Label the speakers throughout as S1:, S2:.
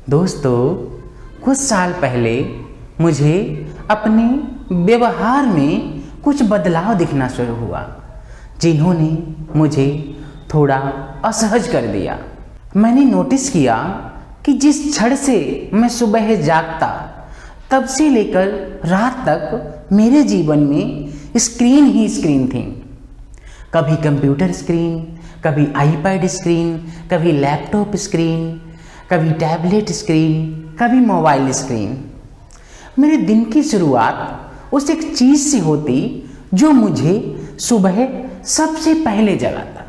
S1: दोस्तों, कुछ साल पहले मुझे अपने व्यवहार में कुछ बदलाव दिखना शुरू हुआ, जिन्होंने मुझे थोड़ा असहज कर दिया। मैंने नोटिस किया कि जिस क्षण से मैं सुबह जागता तब से लेकर रात तक मेरे जीवन में स्क्रीन ही स्क्रीन थी। कभी कंप्यूटर स्क्रीन, कभी आईपैड स्क्रीन, कभी लैपटॉप स्क्रीन, कभी टैबलेट स्क्रीन, कभी मोबाइल स्क्रीन। मेरे दिन की शुरुआत उस एक चीज़ से होती जो मुझे सुबह सबसे पहले जगाता,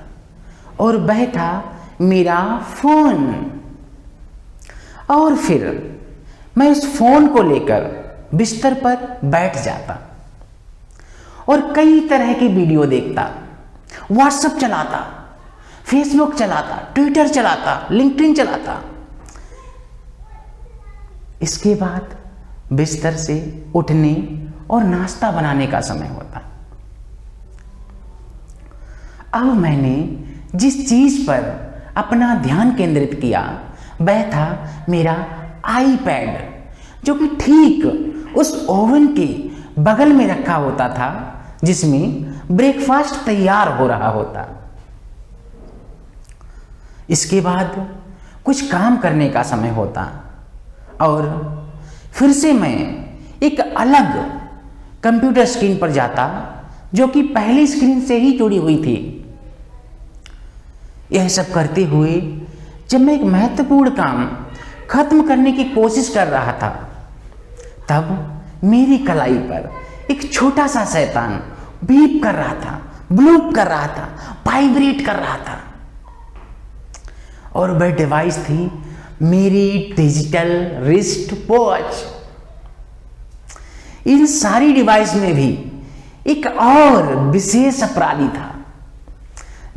S1: और वह था मेरा फ़ोन। और फिर मैं उस फ़ोन को लेकर बिस्तर पर बैठ जाता और कई तरह की वीडियो देखता, व्हाट्सएप चलाता, फेसबुक चलाता, ट्विटर चलाता, लिंक्डइन चलाता। इसके बाद बिस्तर से उठने और नाश्ता बनाने का समय होता। अब मैंने जिस चीज पर अपना ध्यान केंद्रित किया वह था मेरा आईपैड, जो कि ठीक उस ओवन के बगल में रखा होता था जिसमें ब्रेकफास्ट तैयार हो रहा होता। इसके बाद कुछ काम करने का समय होता और फिर से मैं एक अलग कंप्यूटर स्क्रीन पर जाता जो कि पहली स्क्रीन से ही जुड़ी हुई थी। यह सब करते हुए जब मैं एक महत्वपूर्ण काम खत्म करने की कोशिश कर रहा था, तब मेरी कलाई पर एक छोटा सा शैतान बीप कर रहा था, ब्लूप कर रहा था, वाइब्रेट कर रहा था। और वह डिवाइस थी मेरी डिजिटल रिस्ट वॉच। इन सारी डिवाइस में भी एक और विशेष अपराधी था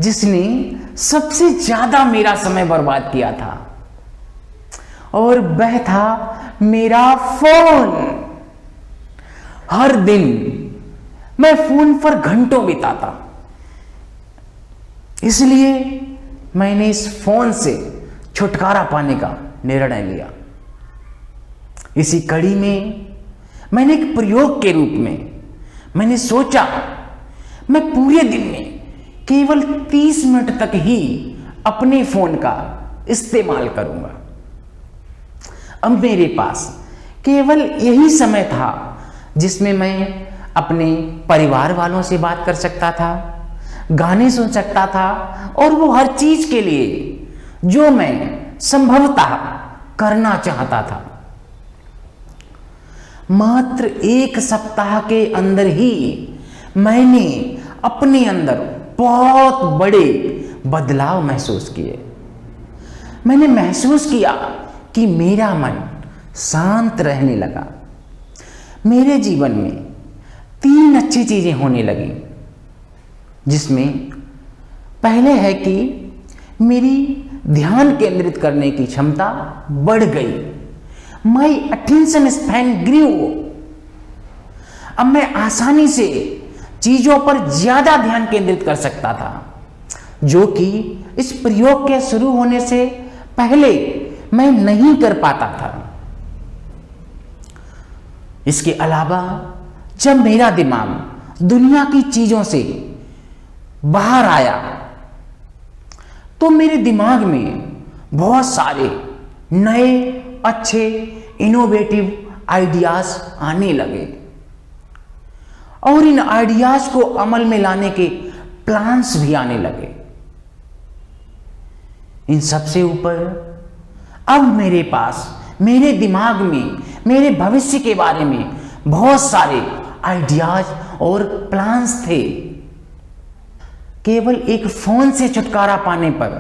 S1: जिसने सबसे ज्यादा मेरा समय बर्बाद किया था, और वह था मेरा फोन। हर दिन मैं फोन पर घंटों बिताता, इसलिए मैंने इस फोन से छुटकारा पाने का निर्णय लिया। इसी कड़ी में मैंने एक प्रयोग के रूप में मैंने सोचा मैं पूरे दिन में केवल 30 मिनट तक ही अपने फोन का इस्तेमाल करूंगा। अब मेरे पास केवल यही समय था जिसमें मैं अपने परिवार वालों से बात कर सकता था, गाने सुन सकता था, और वो हर चीज के लिए जो मैं संभवतः करना चाहता था। मात्र 1 सप्ताह के अंदर ही मैंने अपने अंदर बहुत बड़े बदलाव महसूस किए। मैंने महसूस किया कि मेरा मन शांत रहने लगा। मेरे जीवन में 3 अच्छी चीजें होने लगी, जिसमें पहले है कि मेरी ध्यान केंद्रित करने की क्षमता बढ़ गई। माई अटेंशन स्पैन ग्रू। अब मैं आसानी से चीजों पर ज्यादा ध्यान केंद्रित कर सकता था, जो कि इस प्रयोग के शुरू होने से पहले मैं नहीं कर पाता था। इसके अलावा जब मेरा दिमाग दुनिया की चीजों से बाहर आया तो मेरे दिमाग में बहुत सारे नए अच्छे इनोवेटिव आइडियाज आने लगे, और इन आइडियाज को अमल में लाने के प्लान्स भी आने लगे। इन सबसे ऊपर अब मेरे पास मेरे दिमाग में मेरे भविष्य के बारे में बहुत सारे आइडियाज और प्लान्स थे। केवल एक फोन से छुटकारा पाने पर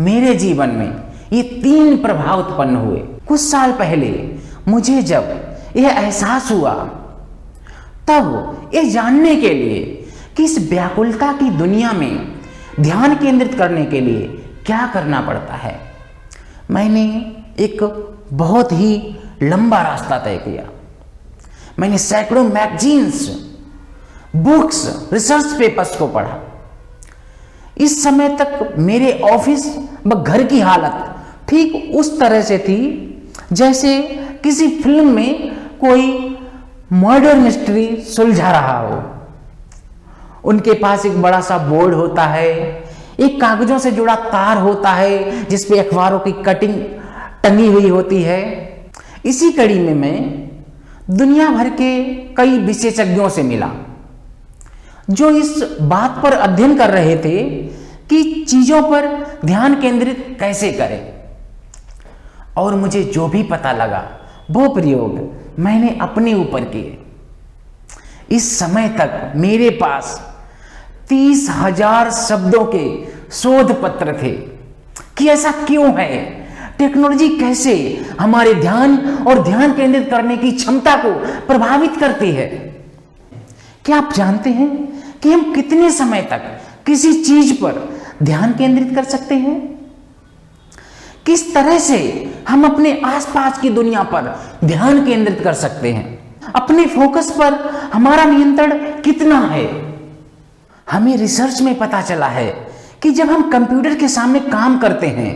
S1: मेरे जीवन में ये 3 प्रभाव उत्पन्न हुए। कुछ साल पहले मुझे जब यह एहसास हुआ, तब यह जानने के लिए कि इस व्याकुलता की दुनिया में ध्यान केंद्रित करने के लिए क्या करना पड़ता है, मैंने एक बहुत ही लंबा रास्ता तय किया। मैंने सैकड़ों मैगजीन्स, बुक्स, रिसर्च पेपर्स को पढ़ा। इस समय तक मेरे ऑफिस व घर की हालत ठीक उस तरह से थी जैसे किसी फिल्म में कोई मर्डर मिस्ट्री सुलझा रहा हो। उनके पास एक बड़ा सा बोर्ड होता है, एक कागजों से जुड़ा तार होता है जिसपे अखबारों की कटिंग टंगी हुई होती है। इसी कड़ी में मैं दुनिया भर के कई विशेषज्ञों से मिला जो इस बात पर अध्ययन कर रहे थे कि चीजों पर ध्यान केंद्रित कैसे करें। और मुझे जो भी पता लगा वो प्रयोग मैंने अपने ऊपर किए। इस समय तक मेरे पास 30,000 शब्दों के शोध पत्र थे कि ऐसा क्यों है, टेक्नोलॉजी कैसे हमारे ध्यान और ध्यान केंद्रित करने की क्षमता को प्रभावित करती है। क्या आप जानते हैं कि हम कितने समय तक किसी चीज पर ध्यान केंद्रित कर सकते हैं? किस तरह से हम अपने आसपास की दुनिया पर ध्यान केंद्रित कर सकते हैं? अपने फोकस पर हमारा नियंत्रण कितना है? हमें रिसर्च में पता चला है कि जब हम कंप्यूटर के सामने काम करते हैं,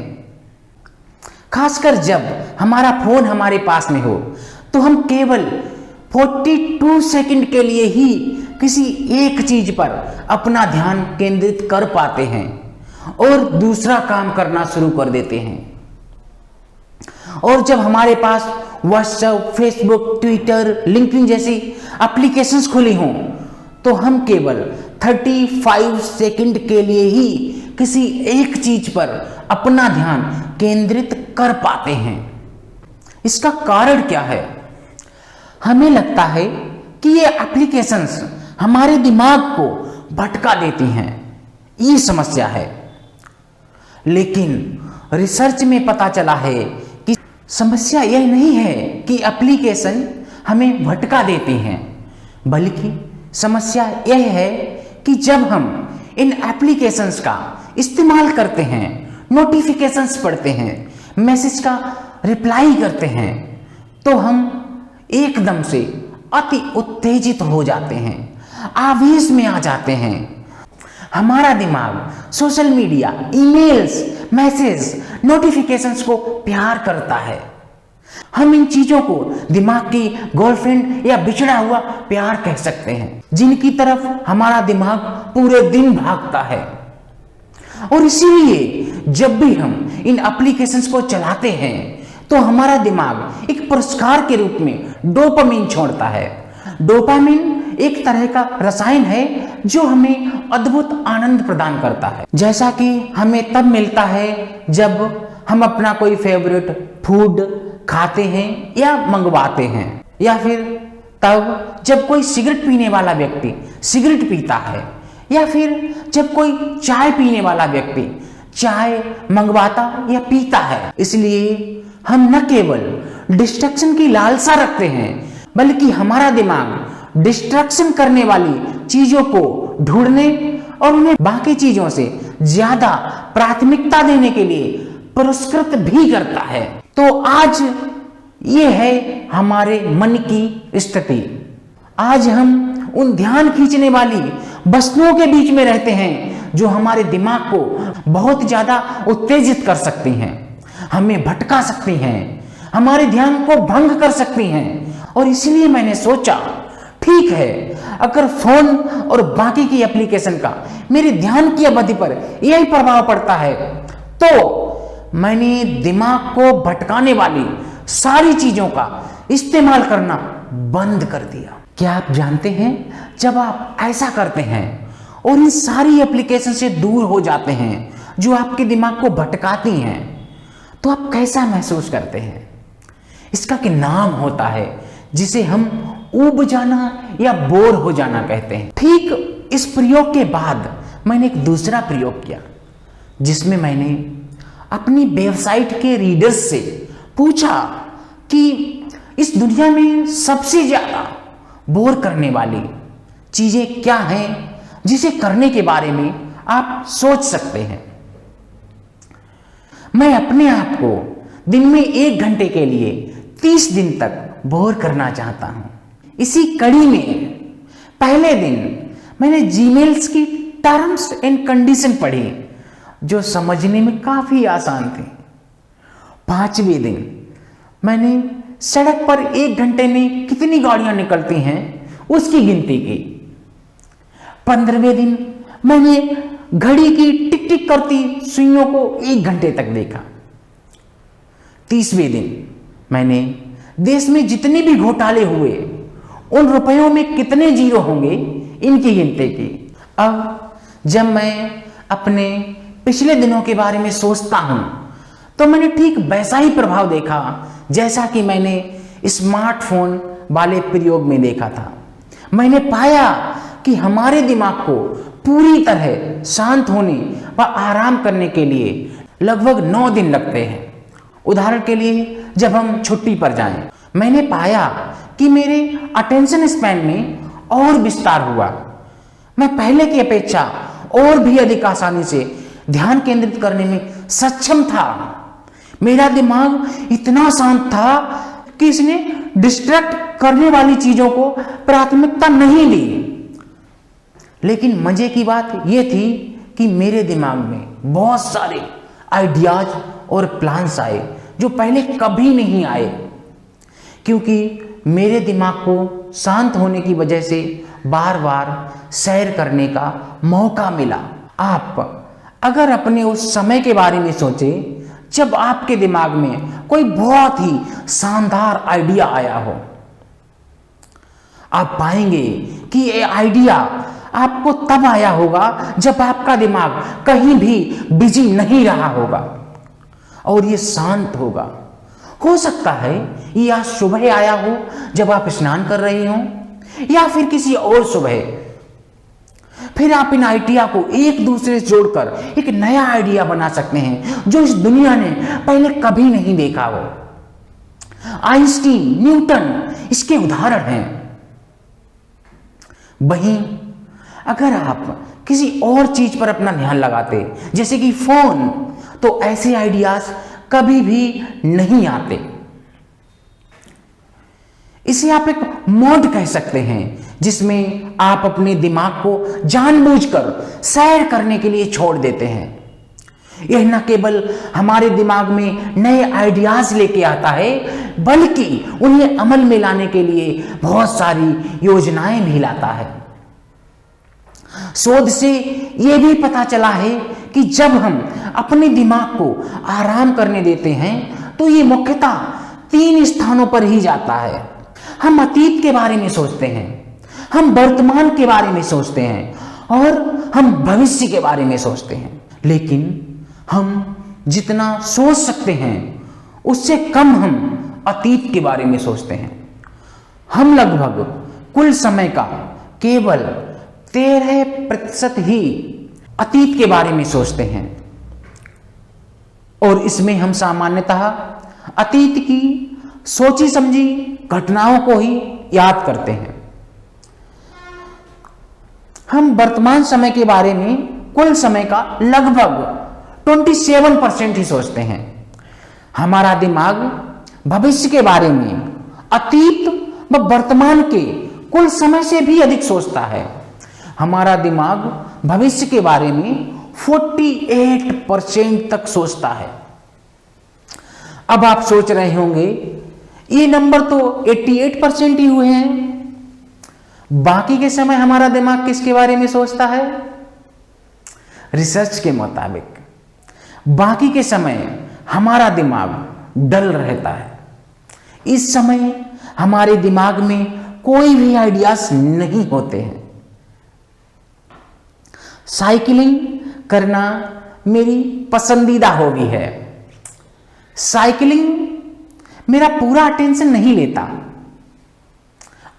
S1: खासकर जब हमारा फोन हमारे पास में हो, तो हम केवल 42 सेकंड के लिए ही किसी एक चीज पर अपना ध्यान केंद्रित कर पाते हैं और दूसरा काम करना शुरू कर देते हैं। और जब हमारे पास व्हाट्सएप, फेसबुक, ट्विटर, लिंक्डइन जैसी एप्लीकेशंस खुली हों, तो हम केवल 35 सेकंड के लिए ही किसी एक चीज पर अपना ध्यान केंद्रित कर पाते हैं। इसका कारण क्या है? हमें लगता है कि ये एप्लीकेशंस हमारे दिमाग को भटका देती हैं, ये समस्या है। लेकिन रिसर्च में पता चला है कि समस्या यह नहीं है कि एप्लीकेशन हमें भटका देती हैं, बल्कि समस्या यह है कि जब हम इन एप्लीकेशंस का इस्तेमाल करते हैं, नोटिफिकेशंस पढ़ते हैं, मैसेज का रिप्लाई करते हैं, तो हम एकदम से अति उत्तेजित हो जाते हैं, आवेश में आ जाते हैं। हमारा दिमाग social media, emails, message, notifications को प्यार करता है। हम इन चीजों को दिमाग की गर्लफ्रेंड या बिछड़ा हुआ प्यार कह सकते हैं, जिनकी तरफ हमारा दिमाग पूरे दिन भागता है। और इसीलिए जब भी हम इन एप्लीकेशंस को चलाते हैं तो हमारा दिमाग एक पुरस्कार के रूप में डोपामिन छोड़ता है। डोपामिन एक तरह का रसायन है जो हमें अद्भुत आनंद प्रदान करता है, जैसा कि हमें तब मिलता है जब हम अपना कोई फेवरेट फूड खाते हैं या मंगवाते हैं, या फिर तब जब कोई सिगरेट पीने वाला व्यक्ति सिगरेट पीता है, या फिर जब कोई चाय पीने वाला व्यक्ति चाय मंगवाता या पीता है। इसलिए हम न केवल डिस्ट्रैक्शन की लालसा रखते हैं, बल्कि हमारा दिमाग डिस्ट्रैक्शन करने वाली चीजों को ढूंढने और उन्हें बाकी चीजों से ज्यादा प्राथमिकता देने के लिए पुरस्कृत भी करता है। तो आज ये है हमारे मन की स्थिति। आज हम उन ध्यान खींचने वाली वस्तुओं के बीच में रहते हैं जो हमारे दिमाग को बहुत ज्यादा उत्तेजित कर सकती हैं, हमें भटका सकती हैं, हमारे ध्यान को भंग कर सकती हैं। और इसलिए मैंने सोचा, ठीक है, अगर फोन और बाकी की एप्लीकेशन का मेरे ध्यान की अवधि पर यही प्रभाव पड़ता है, तो मैंने दिमाग को भटकाने वाली सारी चीजों का इस्तेमाल करना बंद कर दिया। क्या आप जानते हैं, जब आप ऐसा करते हैं और इन सारी एप्लीकेशन से दूर हो जाते हैं जो आपके दिमाग को भटकाती हैं, तो आप कैसा महसूस करते हैं? इसका कि नाम होता है जिसे हम ऊब जाना या बोर हो जाना कहते हैं। ठीक इस प्रयोग के बाद मैंने एक दूसरा प्रयोग किया, जिसमें मैंने अपनी वेबसाइट के रीडर्स से पूछा कि इस दुनिया में सबसे ज्यादा बोर करने वाली चीजें क्या हैं जिसे करने के बारे में आप सोच सकते हैं। मैं अपने आप को दिन में 1 घंटे के लिए 30 दिन तक बोर करना चाहता हूं। इसी कड़ी में पहले दिन मैंने जीमेल्स की टर्म्स एंड कंडीशन पढ़ी, जो समझने में काफी आसान थी। 5वें दिन मैंने सड़क पर 1 घंटे में कितनी गाड़ियां निकलती हैं उसकी गिनती की। 15वें दिन मैंने घड़ी की टिक टिक करती सुइयों को 1 घंटे तक देखा। 30वें दिन मैंने देश में जितने भी घोटाले हुए उन रुपयों में कितने जीरो होंगे इनकी गिनती की। अब जब मैं अपने पिछले दिनों के बारे में सोचता हूं तो मैंने ठीक वैसा ही प्रभाव देखा जैसा कि मैंने स्मार्टफोन वाले प्रयोग में देखा था। मैंने पाया कि हमारे दिमाग को पूरी तरह शांत होने व आराम करने के लिए लगभग 9 दिन लगते हैं। उदाहरण के लिए जब हम छुट्टी पर जाएं, मैंने पाया कि मेरे अटेंशन स्पैन में और विस्तार हुआ। मैं पहले की अपेक्षा और भी अधिक आसानी से ध्यान केंद्रित करने में सक्षम था। मेरा दिमाग इतना शांत था कि इसने डिस्ट्रैक्ट करने वाली चीजों को प्राथमिकता नहीं दी। लेकिन मजे की बात यह थी कि मेरे दिमाग में बहुत सारे आइडियाज और प्लान्स आए जो पहले कभी नहीं आए, क्योंकि मेरे दिमाग को शांत होने की वजह से बार बार सैर करने का मौका मिला। आप अगर अपने उस समय के बारे में सोचें जब आपके दिमाग में कोई बहुत ही शानदार आइडिया आया हो, आप पाएंगे कि ये आइडिया आपको तब आया होगा जब आपका दिमाग कहीं भी बिजी नहीं रहा होगा और ये शांत होगा। हो सकता है ये आज सुबह आया हो जब आप स्नान कर रहे हो, या फिर किसी और सुबह। फिर आप इन आइडिया को एक दूसरे से जोड़कर एक नया आइडिया बना सकते हैं जो इस दुनिया ने पहले कभी नहीं देखा हो। आइंस्टीन, न्यूटन इसके उदाहरण हैं। वहीं अगर आप किसी और चीज पर अपना ध्यान लगाते, जैसे कि फोन, तो ऐसे आइडियाज कभी भी नहीं आते। इसे आप एक मोड कह सकते हैं जिसमें आप अपने दिमाग को जानबूझकर सैर करने के लिए छोड़ देते हैं। यह न केवल हमारे दिमाग में नए आइडियाज लेके आता है, बल्कि उन्हें अमल में लाने के लिए बहुत सारी योजनाएं भी लाता है। शोध से यह भी पता चला है कि जब हम अपने दिमाग को आराम करने देते हैं तो ये मुख्यतः 3 स्थानों पर ही जाता है। हम अतीत के बारे में सोचते हैं, हम वर्तमान के बारे में सोचते हैं और हम भविष्य के बारे में सोचते हैं। लेकिन हम जितना सोच सकते हैं उससे कम हम अतीत के बारे में सोचते हैं। हम लगभग कुल समय का केवल 13% ही अतीत के बारे में सोचते हैं और इसमें हम सामान्यतः अतीत की सोची समझी घटनाओं को ही याद करते हैं। हम वर्तमान समय के बारे में कुल समय का लगभग 27% ही सोचते हैं। हमारा दिमाग भविष्य के बारे में अतीत व वर्तमान के कुल समय से भी अधिक सोचता है। हमारा दिमाग भविष्य के बारे में 48% तक सोचता है। अब आप सोच रहे होंगे ये नंबर तो 88% ही हुए हैं, बाकी के समय हमारा दिमाग किसके बारे में सोचता है? रिसर्च के मुताबिक बाकी के समय हमारा दिमाग डल रहता है। इस समय हमारे दिमाग में कोई भी आइडियाज नहीं होते हैं। साइकिलिंग करना मेरी पसंदीदा हॉबी है। साइकिलिंग मेरा पूरा अटेंशन नहीं लेता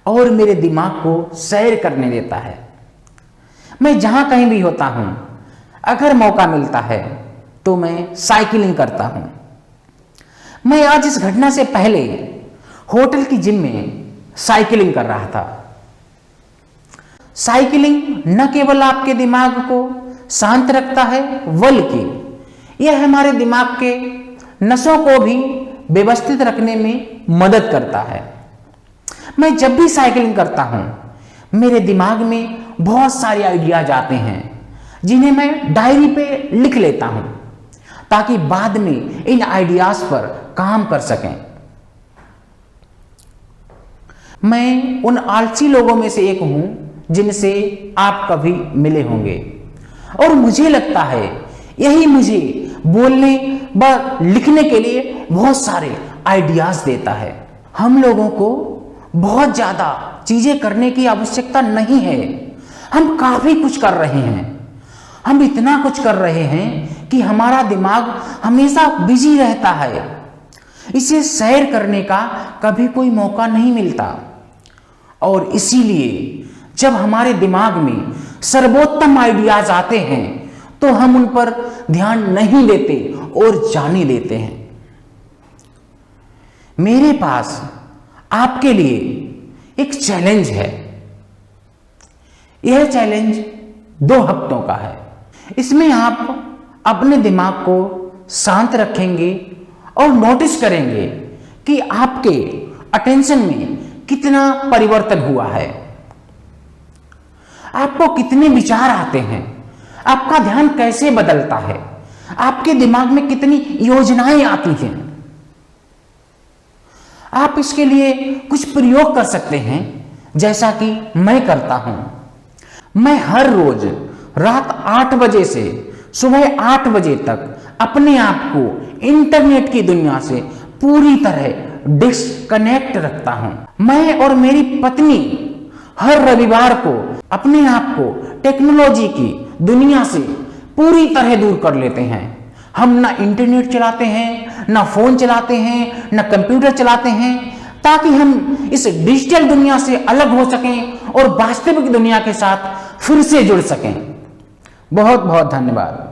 S1: और मेरे दिमाग को सैर करने देता है। मैं जहां कहीं भी होता हूं, अगर मौका मिलता है तो मैं साइकिलिंग करता हूं। मैं आज इस घटना से पहले होटल की जिम में साइकिलिंग कर रहा था। साइकिलिंग न केवल आपके दिमाग को शांत रखता है, बल्कि यह हमारे दिमाग के नसों को भी व्यवस्थित रखने में मदद करता है। मैं जब भी साइकिलिंग करता हूं, मेरे दिमाग में बहुत सारे आइडियाज आते हैं जिन्हें मैं डायरी पे लिख लेता हूं ताकि बाद में इन आइडियाज पर काम कर सकें। मैं उन आलसी लोगों में से एक हूं जिनसे आप कभी मिले होंगे, और मुझे लगता है यही मुझे बोलने व लिखने के लिए बहुत सारे आइडियाज देता है। हम लोगों को बहुत ज़्यादा चीज़ें करने की आवश्यकता नहीं है, हम काफ़ी कुछ कर रहे हैं। हम इतना कुछ कर रहे हैं कि हमारा दिमाग हमेशा बिजी रहता है, इसे सैर करने का कभी कोई मौका नहीं मिलता। और इसीलिए जब हमारे दिमाग में सर्वोत्तम आइडियाज आते हैं तो हम उन पर ध्यान नहीं देते और जाने देते हैं। मेरे पास आपके लिए एक चैलेंज है। यह चैलेंज 2 हफ्तों का है। इसमें आप अपने दिमाग को शांत रखेंगे और नोटिस करेंगे कि आपके अटेंशन में कितना परिवर्तन हुआ है, आपको कितने विचार आते हैं, आपका ध्यान कैसे बदलता है, आपके दिमाग में कितनी योजनाएं आती हैं। आप इसके लिए कुछ प्रयोग कर सकते हैं, जैसा कि मैं करता हूं। मैं हर रोज रात 8 बजे से सुबह 8 बजे तक अपने आप को इंटरनेट की दुनिया से पूरी तरह डिस्कनेक्ट रखता हूं। मैं और मेरी पत्नी हर रविवार को अपने आप को टेक्नोलॉजी की दुनिया से पूरी तरह दूर कर लेते हैं। हम ना इंटरनेट चलाते हैं, ना फोन चलाते हैं, ना कंप्यूटर चलाते हैं, ताकि हम इस डिजिटल दुनिया से अलग हो सकें और वास्तविक दुनिया के साथ फिर से जुड़ सकें। बहुत बहुत धन्यवाद।